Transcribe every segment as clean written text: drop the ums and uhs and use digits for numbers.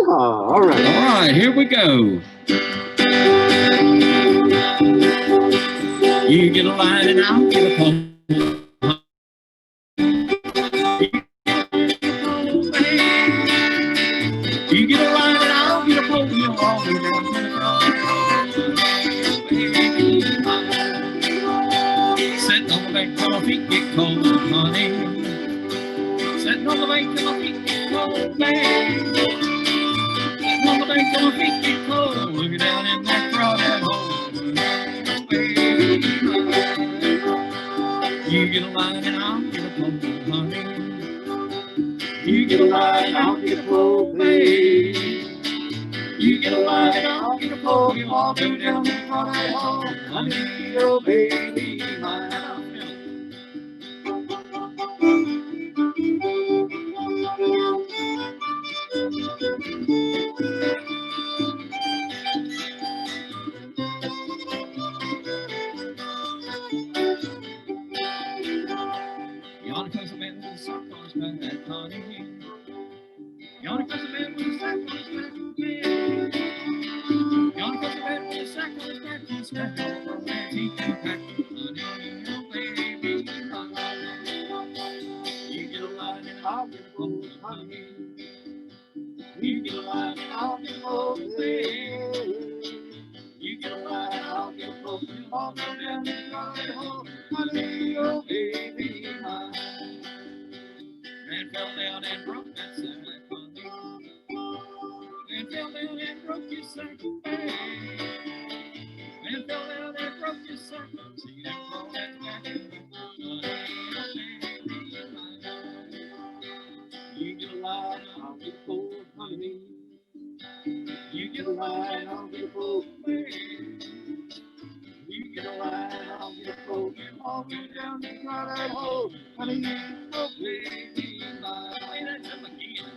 Yeehaw! All right. All right, here we go. You get a line and I'll get a pole. You get a line and I'll get a pole. You'll all be sitting on the bank till my feet get cold, honey. Sitting on the bank till my feet get cold, man. Sitting on the bank till my feet get cold. Looking down in that crawdad hole. You get a line and I'll get a pole, honey. You get a line and I'll get a pole, babe. You get a line and I'll get a pole. You all go down the crawdad hole, honey, oh baby, mine. Yonder comes a man with a sock on his back, honey. Yonder comes a man with a sack on his back, yeah. Yonder comes a man with a sack on his back, on his back, on his teeth and pack, honey, oh baby, you get a line and I'll get a pole, honey. You get a line and I'll get a pole, baby. You get a line and I'll get a pole, we'll all go down the crawdad hole, honey, oh baby, mine. Man fell down and broke that sack, honey. Man fell down and broke his sack, baby. Man fell down and broke his sack. See that crawdad back in the honey, baby, mine. You get a line, I'll get a pole, honey. You get a line, I'll get a pole, baby. You get a line, I'll get a pole. We'll all go down the crawdad hole, honey, oh baby, mine. Play that to again.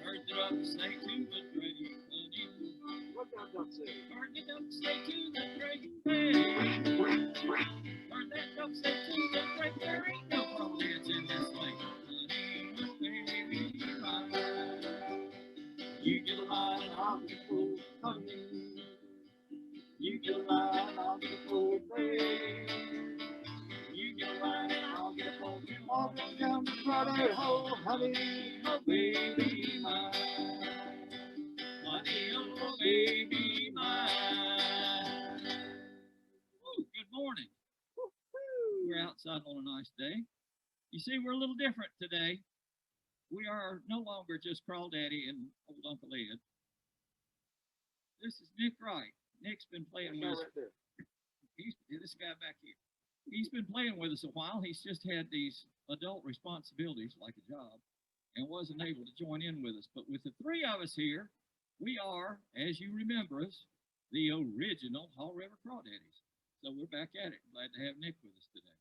Heard the duck say to the drake, honey. What that duck say? Heard the duck say to the drake, hey. Heard that duck say to the drake, there ain't no crawdads in this lake, honey, oh baby, mine. You get a line and I'll get a pole, honey. You get a line and I'll get a pole, baby. You get a line and I'll get a pole. We'll all go down the crawdad hole, honey, oh baby, mine. Honey, oh baby, mine. Woo, good morning. We're outside on a nice day. You see, we're a little different today. We are no longer just Crawdaddy and old Uncle Ed. This is Nick Wright. Nick's been playing with us. Right there. He's this guy back here. He's been playing with us a while. He's just had these adult responsibilities like a job and wasn't able to join in with us. But with the three of us here, we are, as you remember us, the original Haw River Crawdaddies. So we're back at it. Glad to have Nick with us today.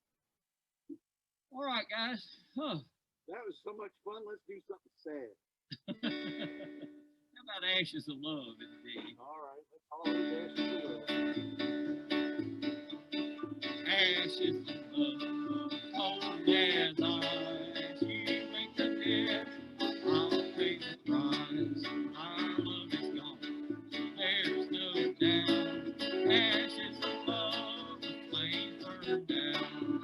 All right, guys. Huh. That was so much fun. Let's do something sad. How about Ashes of Love in the day? All right. Let's always Ashes of love, cold as ice. You make the dead, I'll pay the price. Our love is gone, there's no doubt. Ashes of love, the flame burned down.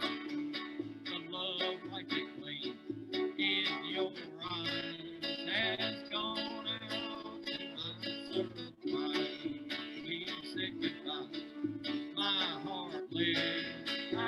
The love like it clean in your eyes has gone out to my surprise. We said goodbye, my heart bled. I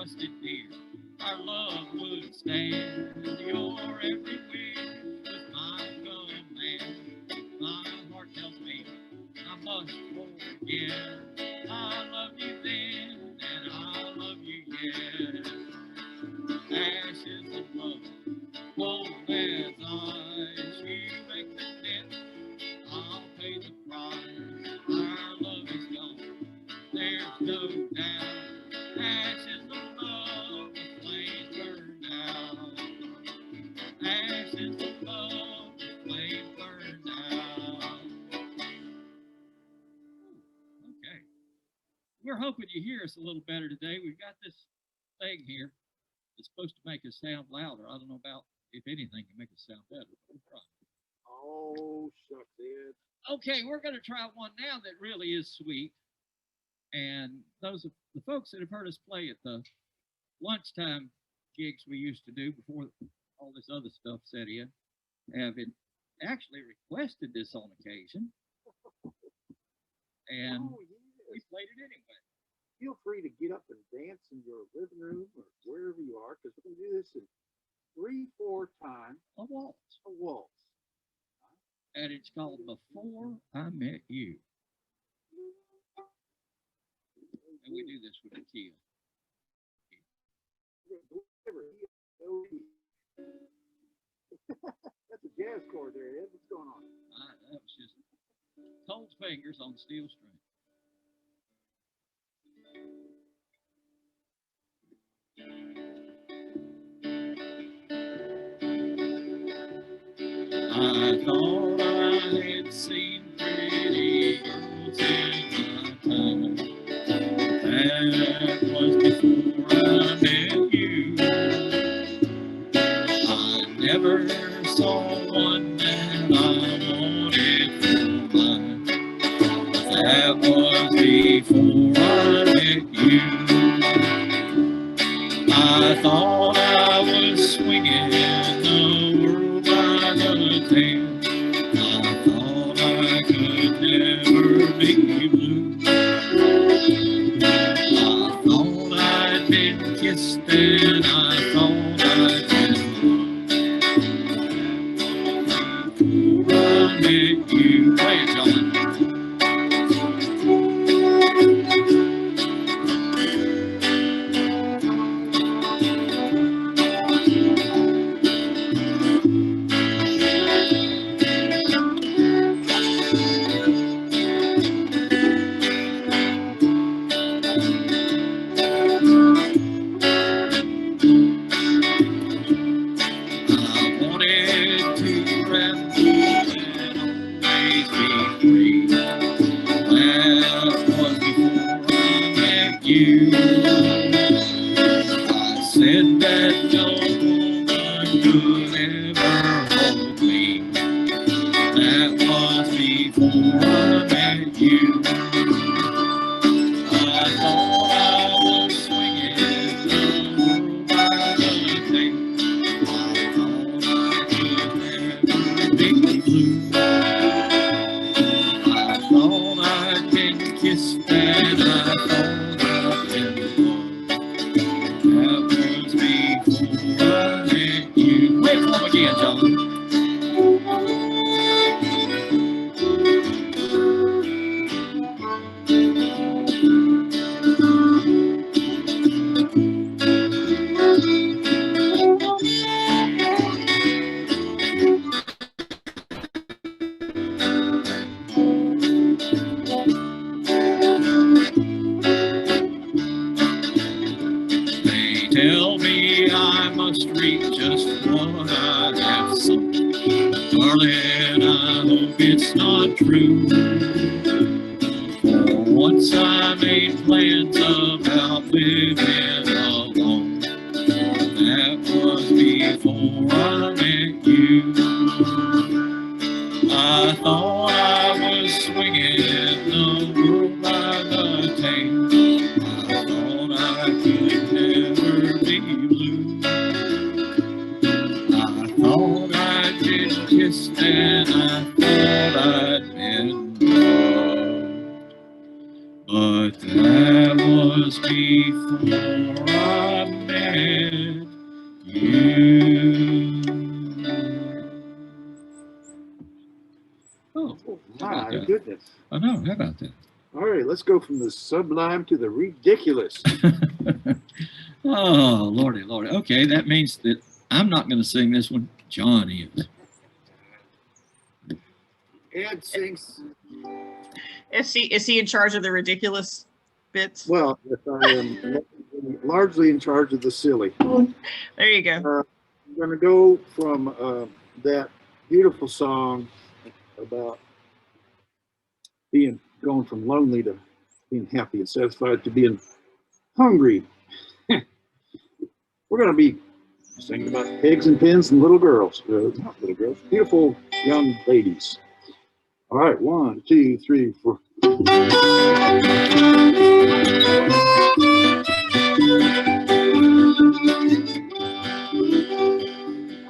trusted dear, our love would stand. Your every wish was my command. My heart tells me I must forget. I loved you then, and I love you yet. Ashes of love, cold as ice. You make the debt, I'll pay the price. Our love is gone, there's no doubt. Ashes of love, the flame burned out. Ashes of love, the flame burned out. Okay. We're hoping you hear us a little better today. We've got this thing here that's supposed to make us sound louder. I don't know about if anything can make us sound better. But we'll try. Oh, shucks, Ed. Okay, we're going to try one now that really is sweet. And those of the folks that have heard us play at the lunchtime gigs we used to do before all this other stuff set in have actually requested this on occasion. And Oh, yes. we played it anyway. Feel free to get up and dance in your living room or wherever you are, because we're going to do this in 3/4 time. A waltz. A waltz. And it's called Before I Met You. And we do this with a key. That's a jazz chord there, Ed. What's going on? That was just cold fingers on steel string. I thought I had seen pretty girls in my time. That was before I met you. I never saw one that I wanted for mine. That was before I met you. I thought I was swinging the world by the tail. I thought I could never be blue. I thought I'd been kissed and I thought I'd been loved. Before I met you. Play it, John. You. I said that no woman could ever hold me. That was before I met you. I thought I was swinging the world by the tail. I thought I could never be blue. I thought I'd been kissed and I thought again, John. They tell me I must read just what I have sung. Darling, I hope it's not true. For once I made plans about living alone. That was before I met you. I thought I was swinging the world by the tail. I thought I could never be blue. I thought I'd been kissed and I thought I'd been loved. But that was before I with you. Oh, how about My that? goodness. I know, how about that? All right, let's go from the sublime to the ridiculous. Oh, Lordy, Lordy. Okay, that means that I'm not going to sing this one. John is. Ed sings. Is he in charge of the ridiculous bits? Well, if I am largely in charge of the silly. There you go. I'm going to go from that beautiful song about going from lonely to being happy and satisfied to being hungry. We're going to be singing about pigs and pins and little girls. Not little girls, beautiful young ladies. All right, 1, 2, 3, 4.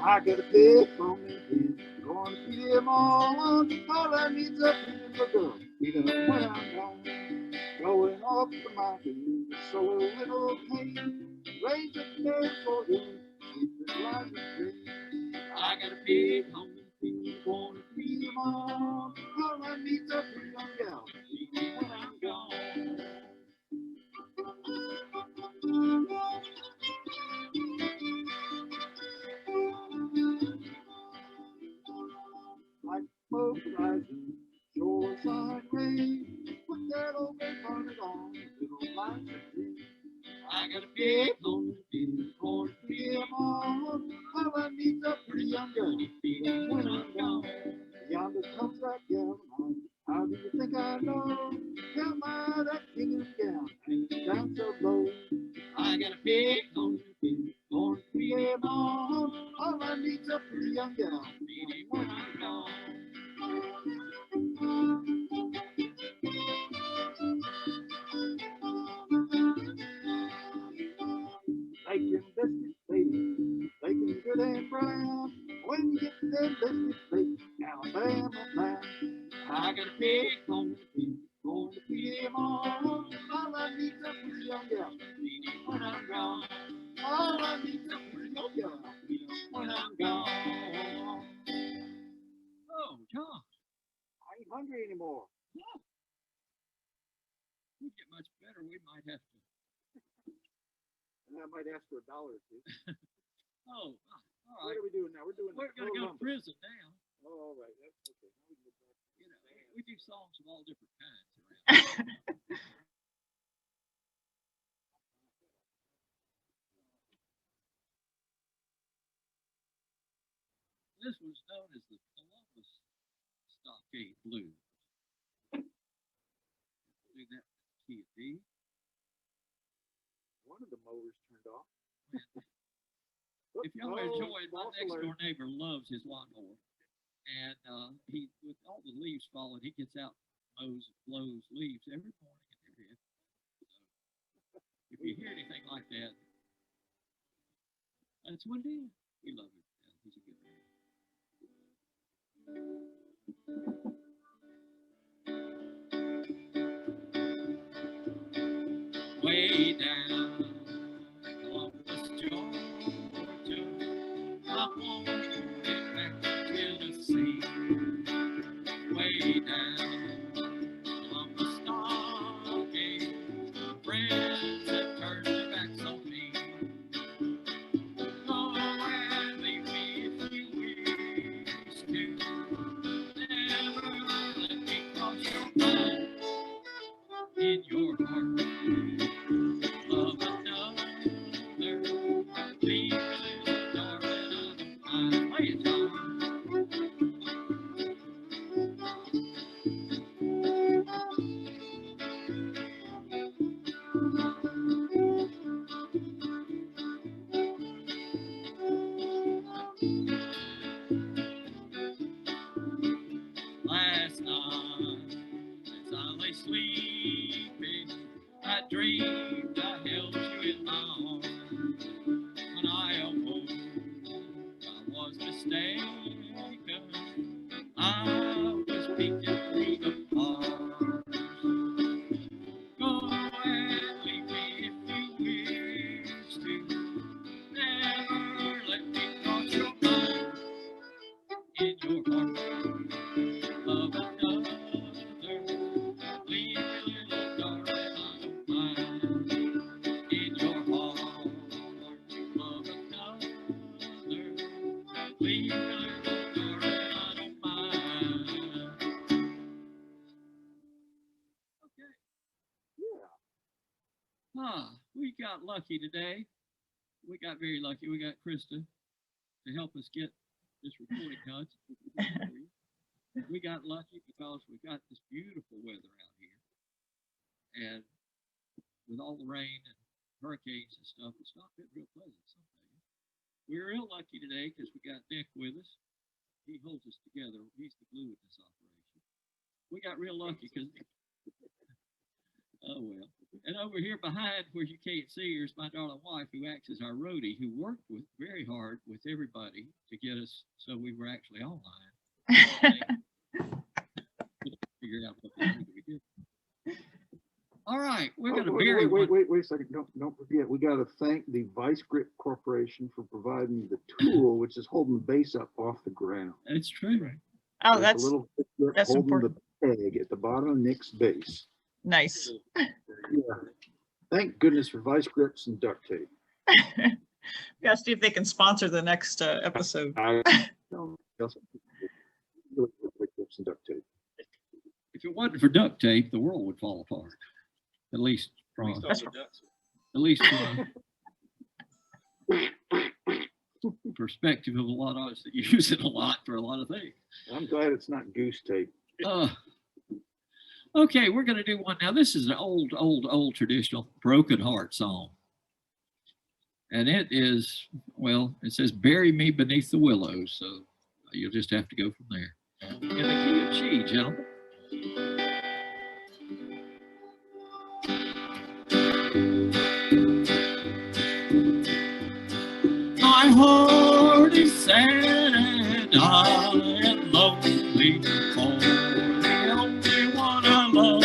I got a pig from the pig, going to feed him all I need's a pig for girl. Feed him when I'm gone, going off the mountain, so a little pain, raise a bed for him, keep his life free. I got a pig home and pig, going to feed him all I need's a pretty young gal, feed him when I'm gone. Like smoke rising, shoreside rain, put that old big bonnet on, little lights of green. I got a big home and pig, going to feed him all I need's a pretty young girl, feed him when I'm gone. Yonder comes that gal of mine, how do you think I know? Tell my that gingham gown, hanging down so low. I got a big home and pig, going to feed him all I need's a pretty young gal, feed him when I'm gone. Bacon biscuits, baby, bacon good and brown. When you get them biscuits, baby, Alabama brown. I got a pig on the pig, going to feed him all I need's a pretty young gal, feed him when I'm gone. All I need's a pretty young gal, feed him when I'm gone. Oh, John. I ain't hungry anymore. Yeah. We get much better. We might have to. And I might ask for $1 or $2. Oh, all What right. are we doing now? We're doing We're going to go to Columbus. prison now. Oh, all right. That's okay. Now we can go back. You know, we do songs of all different kinds around. This was known as the Columbus Stockade Blues. Do that key of D. One of the motors turned off. If y'all enjoyed, my next door neighbor loves his lawnmower. And he, with all the leaves falling, he gets out, mows, blows leaves every morning and every afternoon. So if you hear anything like that, that's what it is. We love him. He's a good man. Way down Columbus, Georgia, I want it back to Tennessee. Way down Columbus Stockade, friends have turned their backs on me. Go and leave me if you wish to. Never let me cross your mind in your heart. Love another, leave a little darling of mine. Play it, John. Last night, as I lay sleeping, I dreamed I held you in my arms. When I awoke, I was mistaken. I was peeking through the bars. Go and leave me if you wish to. We got lucky today. We got very lucky. We got Krista to help us get this recording done. We got lucky because we got this beautiful weather out here. And with all the rain and hurricanes and stuff, it's not been real pleasant some days. We're real lucky today because we got Nick with us. He holds us together. He's the glue in this operation. We got real lucky because, oh well. And over here behind where you can't see her is my darling wife who acts as our roadie, who worked very hard with everybody to get us so we were actually online. Figure out what we did. All right, we're going to bury wait a second. Don't forget, we got to thank the Vice Grip Corporation for providing the tool, which is holding the base up off the ground. It's true. Right? Oh, There's a little that's holding important. the peg at the bottom of Nick's base. Nice. Yeah. Thank goodness for Vice Grips and duct tape. Gotta see if they can sponsor the next episode. And duct tape. If it wasn't for duct tape, the world would fall apart. At least from perspective of a lot of us that use it a lot for a lot of things. I'm glad it's not goose tape. Okay, we're going to do one now. This is an old traditional Broken Heart song. And it is, well, it says, "Bury me beneath the willows." So you'll just have to go from there. In the key of G, gentlemen. My heart is sad and I am lonely for the only one I love.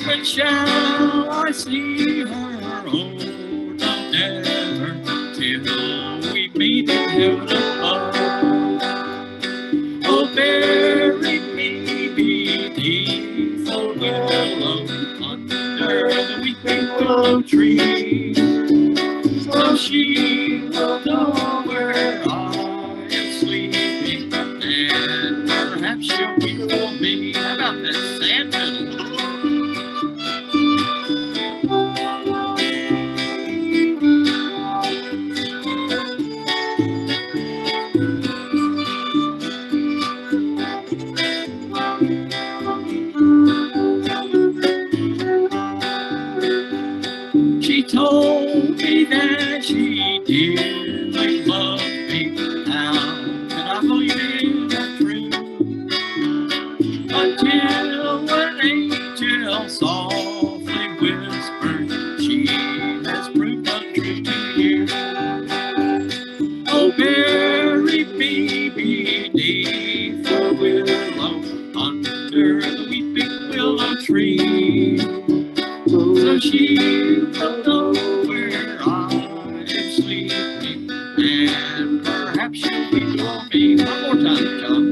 When shall I see her? Oh, not never, till we meet in heaven above. Oh, bury me beneath the willow, under the weeping willow tree. So she will know where I am sleeping, and perhaps she'll weep for me. How about that sand fiddle? She told me that she dearly loved me. How could I believe that true? Until an angel softly whispered, she has proved untrue to you. Oh, bury me beneath the willow, under the weeping willow tree. So she will know where I am sleeping, and perhaps she'll weep for me. One more time, John.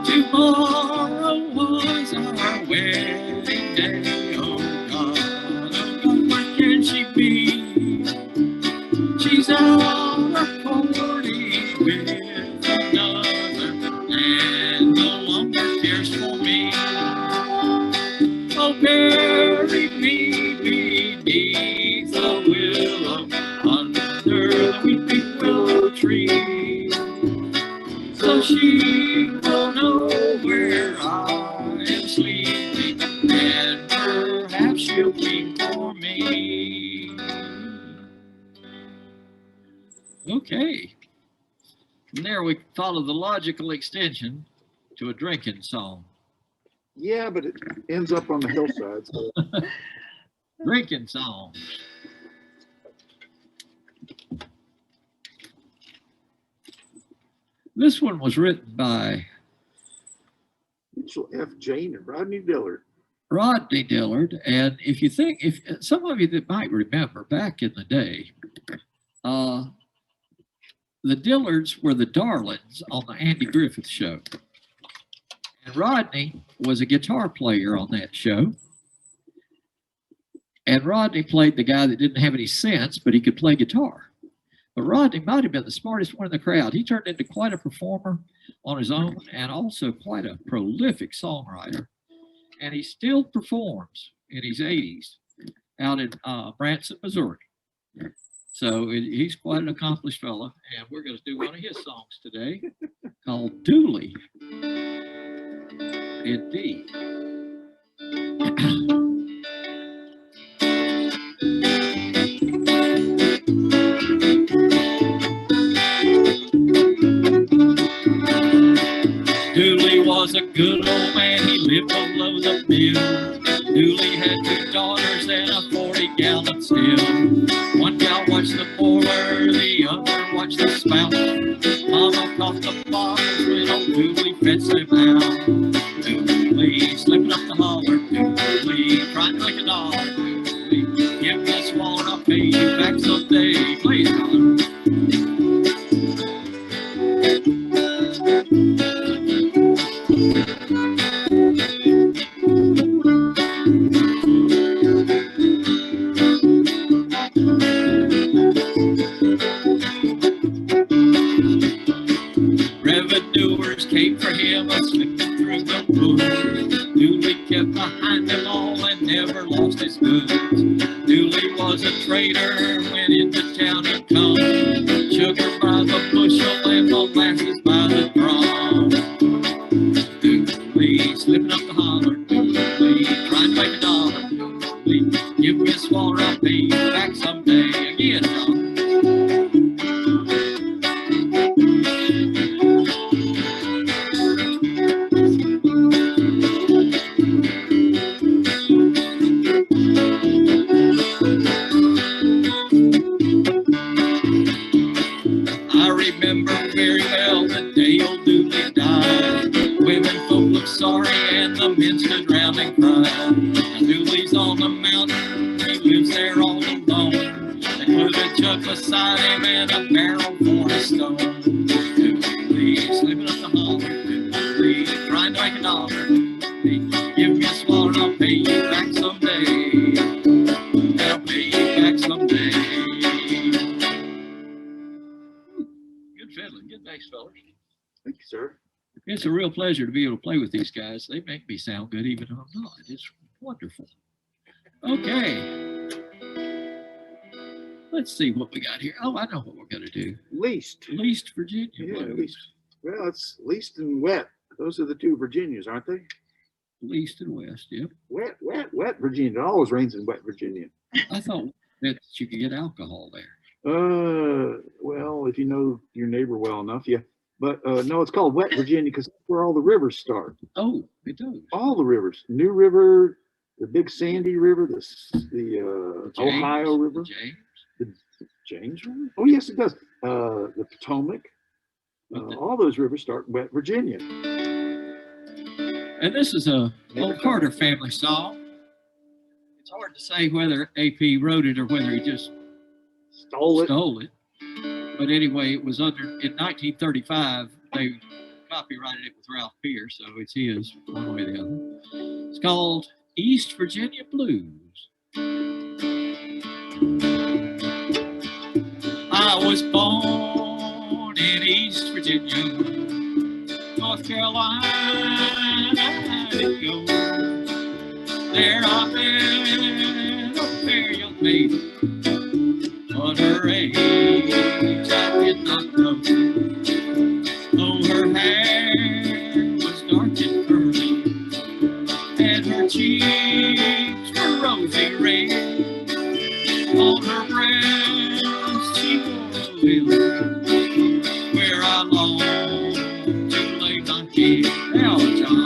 Tomorrow was our wedding day. Oh God, where can she be? She's out a party with another and no longer cares for me. Oh, bury me beneath the willow, under the weeping willow tree. So she will know where I am sleeping, and perhaps she'll weep for me. Okay. From there, we follow the logical extension to a drinking song. Yeah, but it ends up on the hillside. So. Drinking songs. This one was written by Mitchell F. Jane and Rodney Dillard. Rodney Dillard, and if you think, if some of you that might remember back in the day, the Dillards were the darlings on the Andy Griffith Show. And Rodney was a guitar player on that show. And Rodney played the guy that didn't have any sense, but he could play guitar. But Rodney might have been the smartest one in the crowd. He turned into quite a performer on his own and also quite a prolific songwriter. And he still performs in his 80s out in Branson, Missouri. So he's quite an accomplished fellow. And we're going to do one of his songs today called Dooley. Indeed. Dooley was a good old man, he lived below the mill. Dooley had 2 daughters and a 40-gallon still. One gal watched the boiler, the other watched the spout. Mama caught the bottles when old Dooley fetched them out. Dooley, slipping up the holler, Dooley, trying to make a dollar. Dooley, give me a swallow and I'll pay you back someday. Play it, dollar. Revenuers came for him, slipping through the woods. Dooley kept behind them all and never lost his goods. Dooley was a trader, went into town and come. Sugar by the bushel and molasses by the drum. Dooley, slipping up the holler. Dooley, trying to make a dollar. Dooley, give me a swallow, I'll pay you back someday. Again, John. Very well the day old Dooley died. Women folk looked sorry and the men stood round and cried. Now Dooley's on the mountain, he lives there all alone. They put a jug beside him and a barrel for a stone. Dooley, slipping up the holler. Dooley, trying to make a dollar. Dooley, give me a swallow and I'll pay you back someday. I'll pay you back someday. Fiddling. Good, thanks, fellas. Thank you, sir. It's a real pleasure to be able to play with these guys. They make me sound good even though I'm not. It's wonderful. Okay. Let's see what we got here. Oh, I know what we're going to do. Least. Least Virginia. Yeah, least. Well, it's least and wet. Those are the 2 Virginias, aren't they? Least and west, yep. Wet Virginia. It always rains in wet Virginia. I thought that you could get alcohol there. Well, if you know your neighbor well enough, yeah. But no, it's called Wet Virginia because that's where all the rivers start. Oh, it does. All the rivers. New River, the Big Sandy River, the James, Ohio River. The James River? Oh, yes, it does. The Potomac. All those rivers start in Wet Virginia. And this is a old Carter family song. It's hard to say whether AP wrote it or whether he just stole it. But anyway, it was under in 1935. They copyrighted it with Ralph Pierce, so it's his one way or the other. It's called East Virginia Blues. I was born in East Virginia, North Carolina to go. There I met a fair young maiden. On her age, I did not know. Though her hair was dark and curly, and her cheeks were rosy red, on her breast she wore a lily, where I longed to lay my head. Now, John.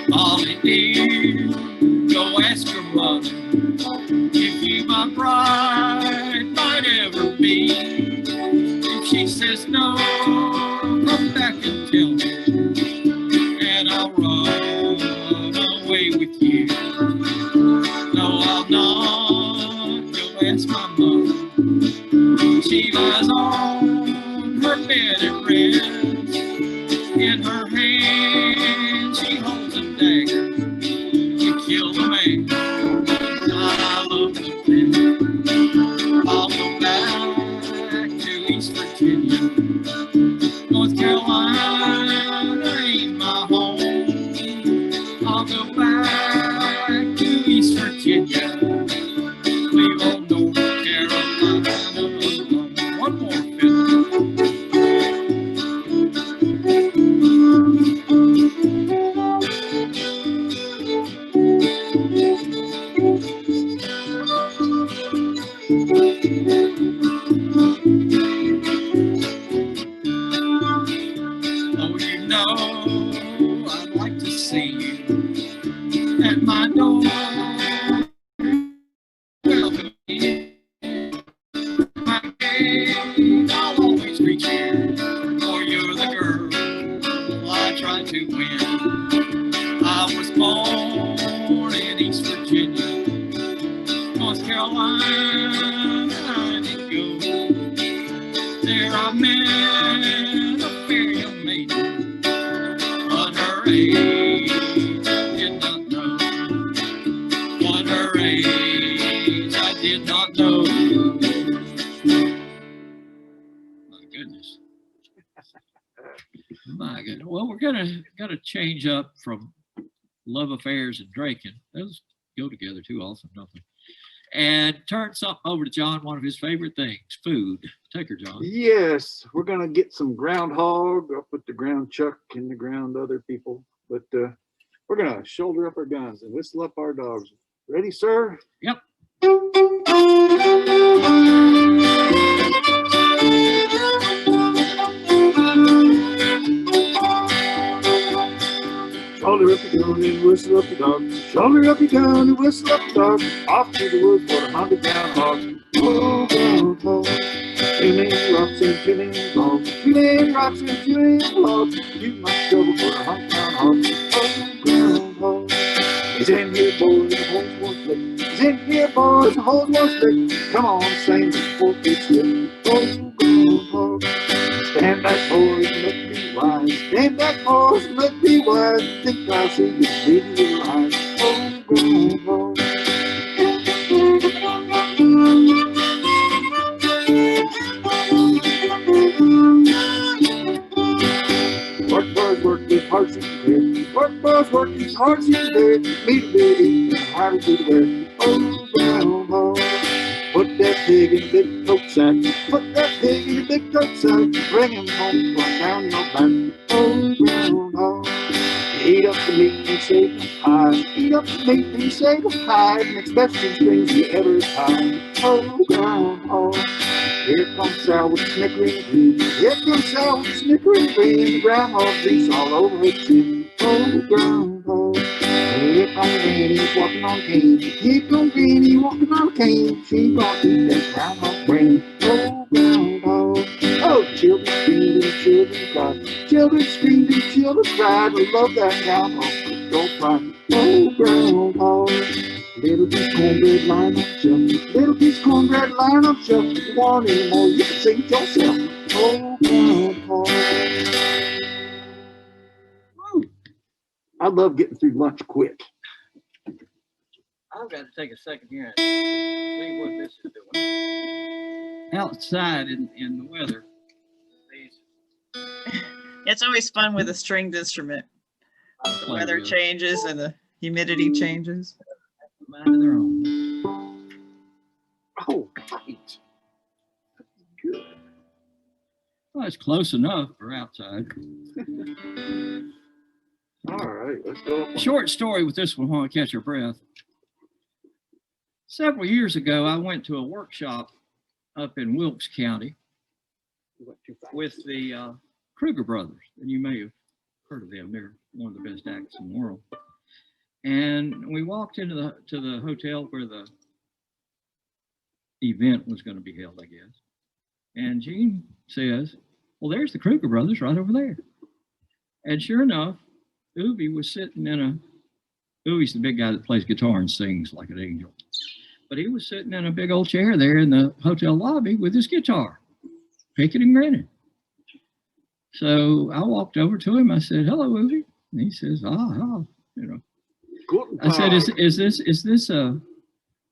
Molly dear, go ask your mother I'll go back to East Virginia, leave old North Carolina alone. One more fiddle. Oh, you know, I'd like to see you at my door. Welcome in my gate. I'll always reach in, for you're the girl I try to win. I was born in East Virginia, North Carolina I did go. There I met a fair young maiden, but her age I did not know. But her age I did not know. My goodness. My goodness. Well, we're gotta change up from love affairs and drinking. Those go together too often, don't they? And turn something over to John, one of his favorite things, food. Take her, John. Yes, we're gonna get some groundhog. I'll put the ground chuck and the ground other people, but we're gonna shoulder up our guns and whistle up our dogs. Ready, sir? Yep. Shoulder up your gun and whistle up your dog. Shoulder up your gun and whistle up your dog. Off to the woods for the hunted groundhog. Oh, groundhog. Feeling rocks and feeling logs. Feeling rocks and feeling logs. You must go for the hunt groundhog. Oh, groundhog. He's in here, boys, the holes won't slip. He's in here, boys, the holes won't slip. Come on, sing before we slip. Oh, groundhog. Stand back, boys, and let me wise. Stand back, boys, and let me wise. Think I'll see you baby alive. Oh, groundhog. Work, boys, work as hard as you can bear. Work, boys, work as hard as you can bear. Meat a bit, eat, and hard to wear. Oh, groundhog. Put that pig in the big coat sack. Put that pig in the big coat sack. Bring him home, run down your back. Oh, groundhog. Eat up the meat and save the hide. Eat up the meat and save the hide. Makes best things you ever tried. Oh, groundhog. Here comes Sal with the snickering grin. Here comes Sal with the snickering grin. The groundhog grease all over his chin. Oh, groundhog. Here comes Granny walking on cane. Here comes Granny walking on cane. She gonna eat that groundhog brain. Oh, groundhog. Oh, children screamed and children cried. Children screamed and children cried. I love that groundhog. Don't cry. Oh, groundhog. Little piece cornbread lying on shelf. Little piece cornbread lying on shelf. If you want any more, you can sing it yourself. Oh, groundhog. I love getting through lunch quick. I've got to take a second here and see what this is doing. Outside in the weather. It's always fun with a stringed instrument. The Play weather with it. changes and the humidity changes. Mind of their own. Oh, right. Good. Well, it's close enough for outside. All right, let's go up on Short story with this one while I catch your breath. Several years ago, I went to a workshop up in Wilkes County Went too fast. with the Kruger brothers, and you may have heard of them. They're one of the best acts in the world. And we walked into the hotel where the event was going to be held, I guess. And Gene says, "Well, there's the Kruger brothers right over there." And sure enough, Ubi was sitting Ubi's the big guy that plays guitar and sings like an angel. But he was sitting in a big old chair there in the hotel lobby with his guitar, picking and grinning. So I walked over to him. I said, "Hello, Ubi." And he says, "Ah, you know." I said, "Is this a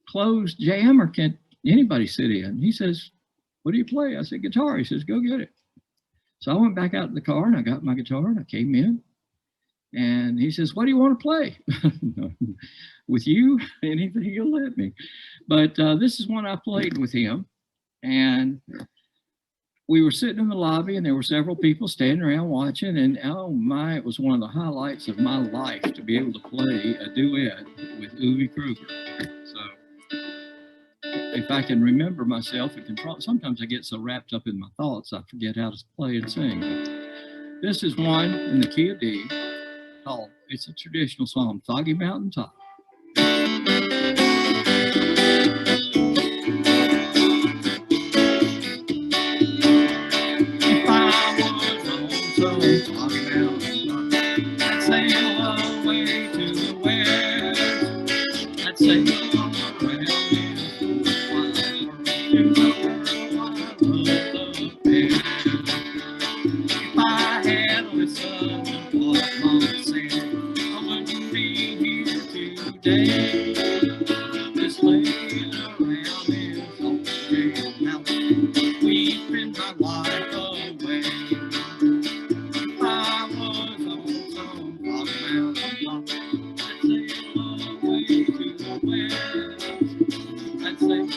closed jam or can anybody sit in?" He says, "What do you play?" I said, "Guitar." He says, "Go get it." So I went back out to the car and I got my guitar and I came in And he says, what do you want to play? With you? Anything you'll let me. But this is one I played with him. And we were sitting in the lobby and there were several people standing around watching. And oh my, it was one of the highlights of my life to be able to play a duet with Uwe Kruger. So if I can remember myself and control, sometimes I get so wrapped up in my thoughts, I forget how to play and sing. This is one in the key of D called, it's a traditional song, Foggy Mountain Top. If I was on some foggy mountain top, I'd sail away to the west. I'd sail around this wide world to the world I love best. If I had listened to what Mama said, I wouldn't be here today. Just laying around this old jail mountain, weeping my life away. If I was on some foggy mountain top, I'd sail away to the west. I'd sail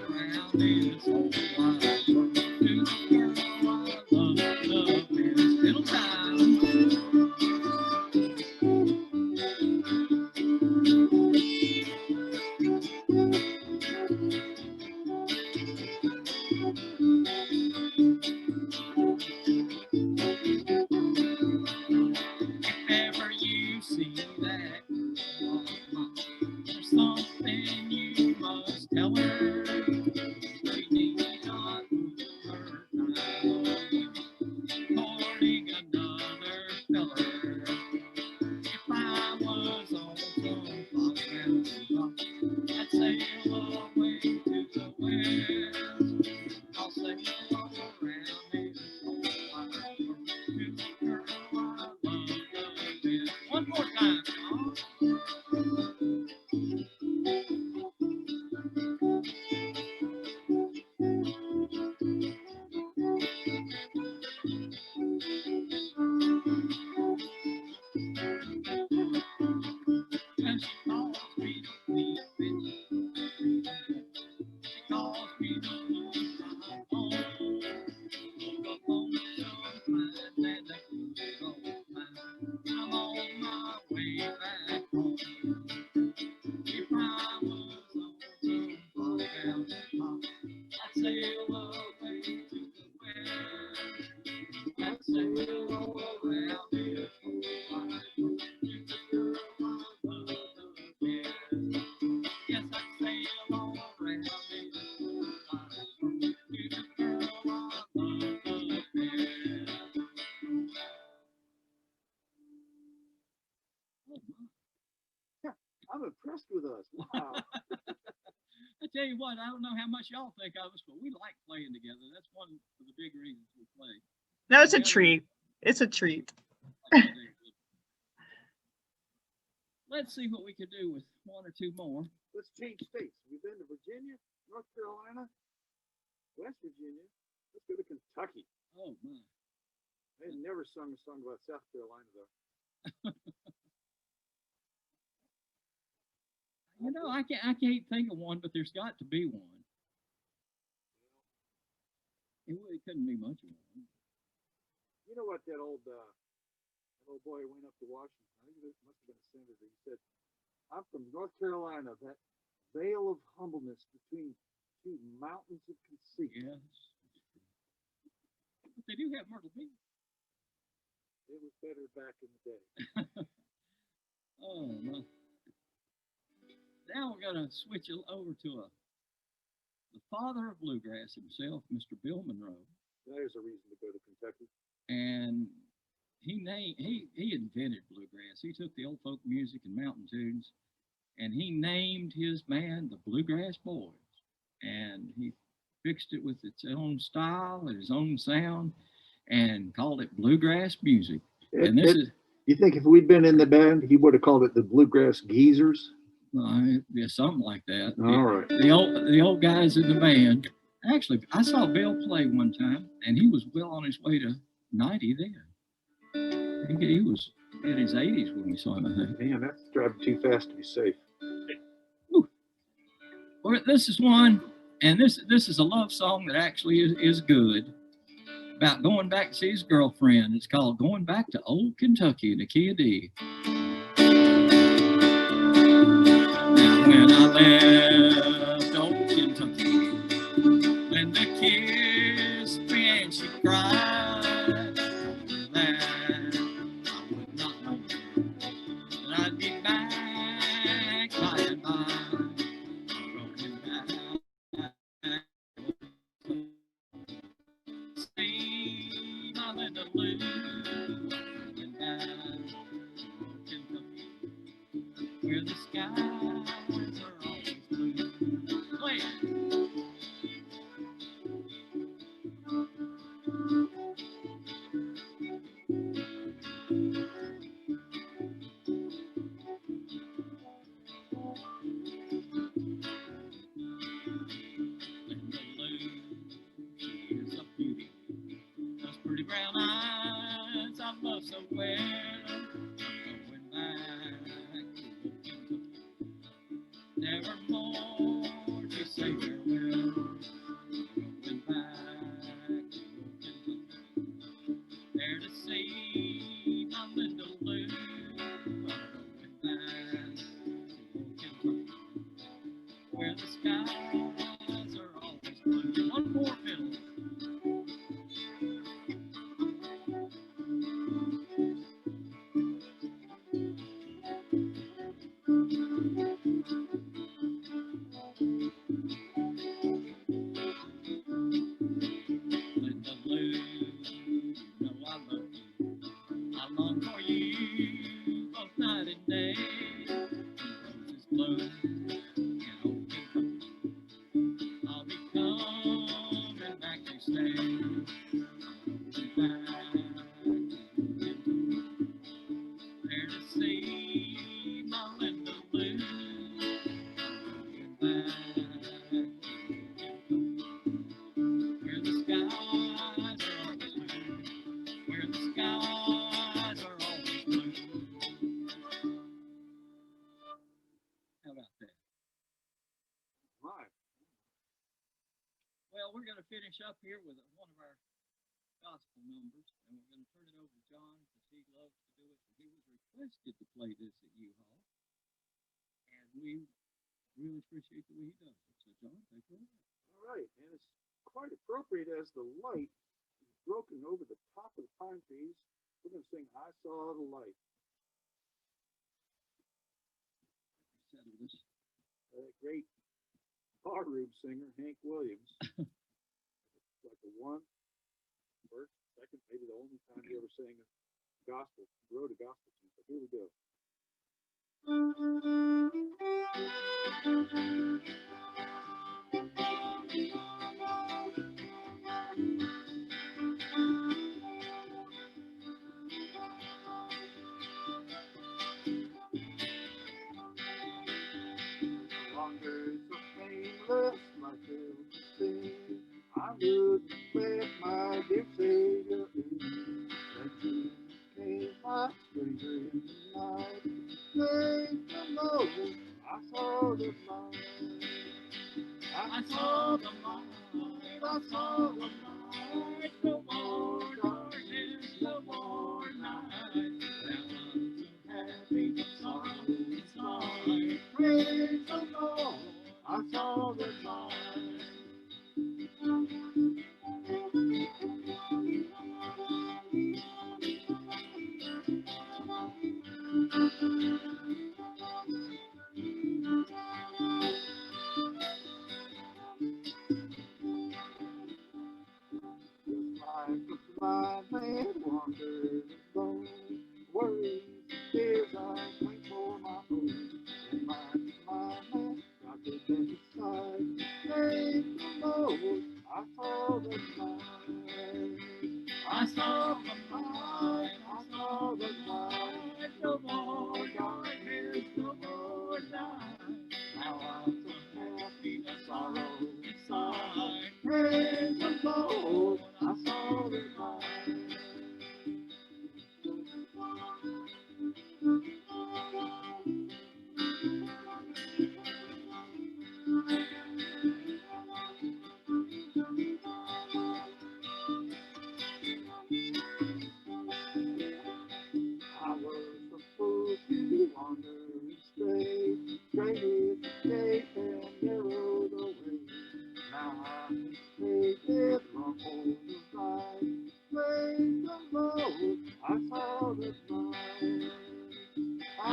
around this old wide world to the girl I love best. Little time. If ever you see that mama, there's something you must tell her. She need not move her time, courting another feller. If I was on some foggy mountain top, I'd sail away to the west. I'll sail around this old wide world to the girl I love the best. One more time, y'all. And she calls me to weep and she calls me to lose my home. Woke up on some pines and the good old mine. I'm on my way back home. If I was on some foggy mountain top, I'd sail away to the west. I'd sail around this old wide world to the girl I love the best. Yes, I'd sail around this old wide world to the girl I love the best. I'm impressed with us. Wow. I tell you what, I don't know how much y'all think of us, but we like playing together. That's one of the big reasons we play. No, it's a treat. It's a treat. Let's see what we could do with one or two more. Let's change states. We've been to Virginia, North Carolina, West Virginia. Let's go to Kentucky. Oh my. I had never sung a song about South Carolina though. You know, I can't think of one, but there's got to be one. It couldn't be much of one. You know what that old boy who went up to Washington, I think it must have been a senator. He said, I'm from North Carolina, that veil of humbleness between two mountains of conceit. Yes. But they do have Myrtle Beach. It was better back in the day. Oh my. Now we're going to switch it over to the father of bluegrass himself, Mr. Bill Monroe. There's a reason to go to Kentucky. And he invented bluegrass. He took the old folk music and mountain tunes, and he named his band the Bluegrass Boys. And he fixed it with its own style and his own sound, and called it bluegrass music. And this is. You think if we'd been in the band, he would have called it the Bluegrass Geezers? Yeah, something like that. All right. The old guys in the band. Actually, I saw Bill play one time, and he was well on his way to 90 then. He was in his 80s when we saw him, I think. Man, that's driving too fast to be safe. Well, this is one, and this is a love song that actually is good, about going back to see his girlfriend. It's called Going Back to Old Kentucky in the key of D. Now when I left old Kentucky, when the kiss and she cried, that I would not know that I'd be back by and by. Broken back, see my Linda Lou, broken back to Kentucky, where the skies are always blue. Play it. Linda Lou, she is a beauty. Those pretty brown eyes I love so well. I'm going back to old Kentucky, never more to say farewell. Going back to old Kentucky, there to see my Linda Lou. I'm going back to old Kentucky, where the skies are always blue. One more fiddle. Linda Lou, you know I love you. I long for you both night and day. Roses bloom in old Kentucky. I'll be coming back to stay. Going back to old Kentucky, there to see my Linda Lou. Going back to old Kentucky, where the skies are always blue. Where the skies are always blue. How about that? Right. Well, we're going to finish up here with one of our gospel numbers, and we're going to turn it over to John because he loves to do it. He was requested to play this at U-Haul, and we really appreciate the way he does it. So, John, take it away. All right, and it's quite appropriate as the light is broken over the top of the pine trees. We're going to sing I Saw the Light. Settle this. Great bar room singer, Hank Williams. Like the one, first, second, maybe the only time he ever sang a gospel, wrote a gospel tune. So here we go. Wonders so painless, my guilty sin. I wouldn't let my dear Savior in. That you came my stranger in the night. Praise the Lord, I saw the light. I saw the light, I saw the light. No more darkness, no more night. That was a happy sorrow inside. Praise the Lord, I saw the light. My man wandered alone, worries and fears I cling for my home. And my man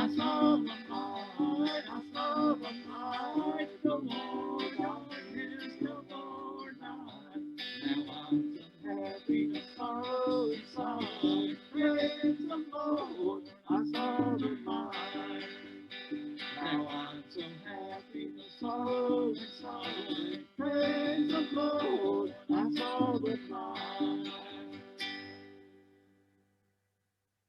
I saw the light, I saw the light, the Lord God is the Lord night. Now I'm so happy, the sorrow inside. Praise the Lord, I saw the light. Now I'm so happy, the sorrow inside. Praise the Lord, I saw the light.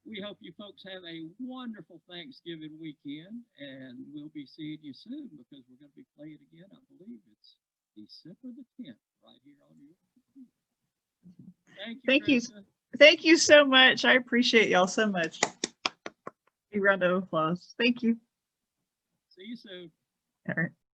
We hope you folks have a wonderful Thanksgiving weekend, and we'll be seeing you soon because we're going to be playing again. I believe it's December the 10th right here on your. Thank you. Thank you so much. I appreciate y'all so much. A round of applause. Thank you. See you soon. All right.